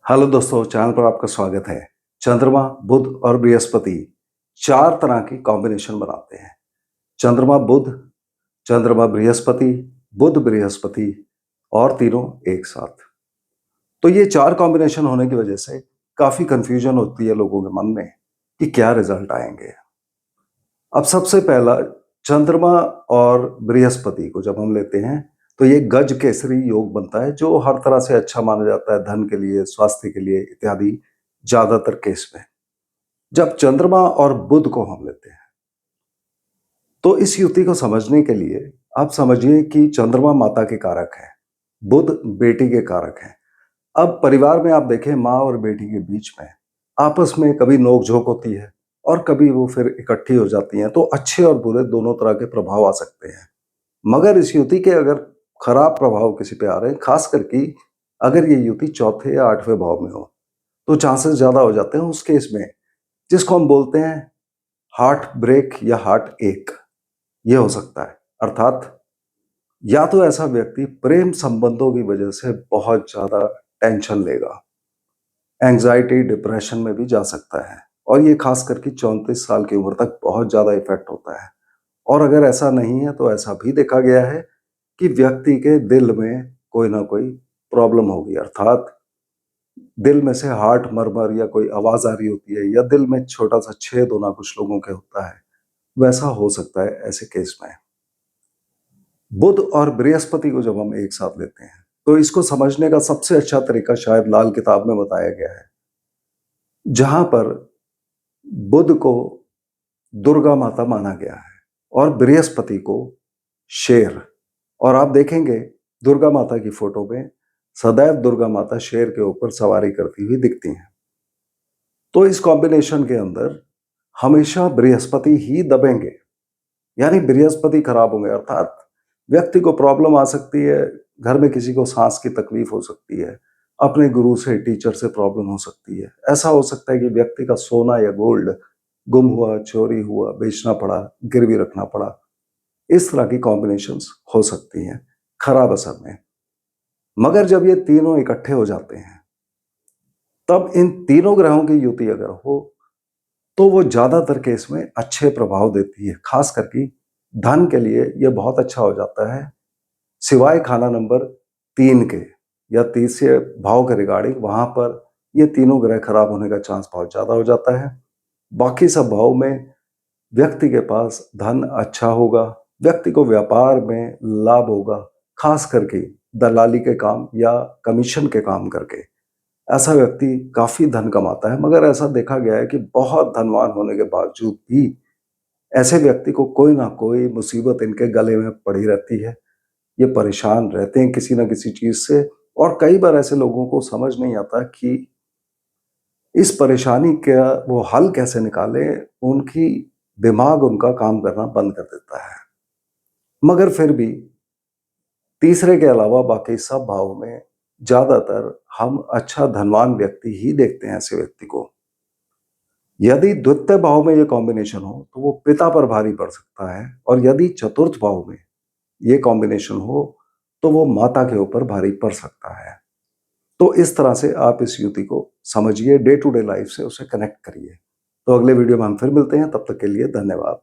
Hello दोस्तों, channel पर आपका स्वागत है। चंद्रमा, बुध और बृहस्पति 4 तरह की कॉम्बिनेशन बनाते हैं। चंद्रमा बुध, चंद्रमा बृहस्पति, बुध बृहस्पति और तीनों एक साथ। तो ये 4 कॉम्बिनेशन होने की वजह से काफ़ी कन्फ्यूजन होती है लोगों के मन में कि क्या रिज़ल्ट आएँगे। अब सबसे पहला चंद्रमा और बृहस्पति को जब हम लेते हैं, तो ये गज केसरी योग बनता है, जो हर तरह से अच्छा माना जाता है धन के लिए, स्वास्थ्य के लिए इत्यादि ज़्यादातर केस में। जब चंद्रमा और बुध को हम लेते हैं, तो इस युति को समझने के लिए आप समझिए कि चंद्रमा माता के कारक है, बुध बेटी के कारक हैं। अब परिवार में आप देखें माँ और बेटी के बीच में आपस में कभी नोक-झोंक होती है और कभी वो फिर इकट्ठी हो जाती हैं, तो अच्छे और बुरे दोनों तरह के प्रभाव आ सकते हैं। मगर इस युति के अगर खराब प्रभाव किसी पे आ रहे हैं, खास करके अगर ये युति चौथे या 8वें भाव में हो, तो चांसेस ज़्यादा हो जाते हैं उस केस में, जिसको हम बोलते हैं हार्ट ब्रेक या हार्ट एक, ये हो सकता है। अर्थात या तो ऐसा व्यक्ति प्रेम संबंधों की वजह से बहुत ज़्यादा टेंशन लेगा, एंग्जायटी, डिप्रेशन में भी जा सकता है और ये खास करके 34 साल की उम्र तक बहुत ज़्यादा इफ़ेक्ट होता है। और अगर ऐसा नहीं है तो ऐसा भी देखा गया है कि व्यक्ति के दिल में कोई ना कोई प्रॉब्लम होगी, अर्थात दिल में से हार्ट मरमर या कोई आवाज़ आ रही होती है या दिल में छोटा-सा छेद होना कुछ लोगों के होता है, वैसा हो सकता है ऐसे केस में। बुध और बृहस्पति को जब हम एक साथ लेते हैं, तो इसको समझने का सबसे अच्छा तरीका शायद लाल किताब में बताया गया है, जहाँ पर बुध को दुर्गा माता माना गया है और बृहस्पति को शेर। और आप देखेंगे दुर्गा माता की फोटो में सदैव दुर्गा माता शेर के ऊपर सवारी करती हुई दिखती हैं। तो इस कॉम्बिनेशन के अंदर हमेशा बृहस्पति ही दबेंगे, यानी बृहस्पति खराब होंगे, अर्थात व्यक्ति को प्रॉब्लम आ सकती है, घर में किसी को सांस की तकलीफ हो सकती है, अपने गुरु से, टीचर से प्रॉब्लम हो सकती है। ऐसा हो सकता है कि व्यक्ति का सोना या गोल्ड गुम हुआ, चोरी हुआ, बेचना पड़ा, गिरवी रखना पड़ा। इस तरह की कॉम्बिनेशंस हो सकती हैं खराब असर में। मगर जब ये तीनों इकट्ठे हो जाते हैं, तब इन तीनों ग्रहों की युति अगर हो, तो वो ज़्यादातर केस में अच्छे प्रभाव देती है। खास करके धन के लिए ये बहुत अच्छा हो जाता है, सिवाय खाना नंबर 3 के या तीसरे भाव के रिगार्डिंग, वहाँ पर ये तीनों ग्रह खराब होने का चांस बहुत ज़्यादा हो जाता है। बाकी सब भाव में व्यक्ति के पास धन अच्छा होगा, व्यक्ति को व्यापार में लाभ होगा, खास करके दलाली के काम या कमीशन के काम करके ऐसा व्यक्ति काफ़ी धन कमाता है। मगर ऐसा देखा गया है कि बहुत धनवान होने के बावजूद भी ऐसे व्यक्ति को कोई ना कोई मुसीबत इनके गले में पड़ी रहती है। ये परेशान रहते हैं किसी न किसी चीज़ से और कई बार ऐसे लोगों को समझ नहीं आता कि इस परेशानी का वो हल कैसे निकालें, उनकी दिमाग उनका काम करना बंद कर देता है। मगर फिर भी तीसरे के अलावा बाकी सब भाव में ज़्यादातर हम अच्छा धनवान व्यक्ति ही देखते हैं ऐसे व्यक्ति को। यदि द्वितीय भाव में ये कॉम्बिनेशन हो, तो वो पिता पर भारी पड़ सकता है और यदि चतुर्थ भाव में ये कॉम्बिनेशन हो, तो वो माता के ऊपर भारी पड़ सकता है। तो इस तरह से आप इस युति को समझिए, डे टू डे लाइफ से उसे कनेक्ट करिए। तो अगले वीडियो में हम फिर मिलते हैं, तब तक के लिए धन्यवाद।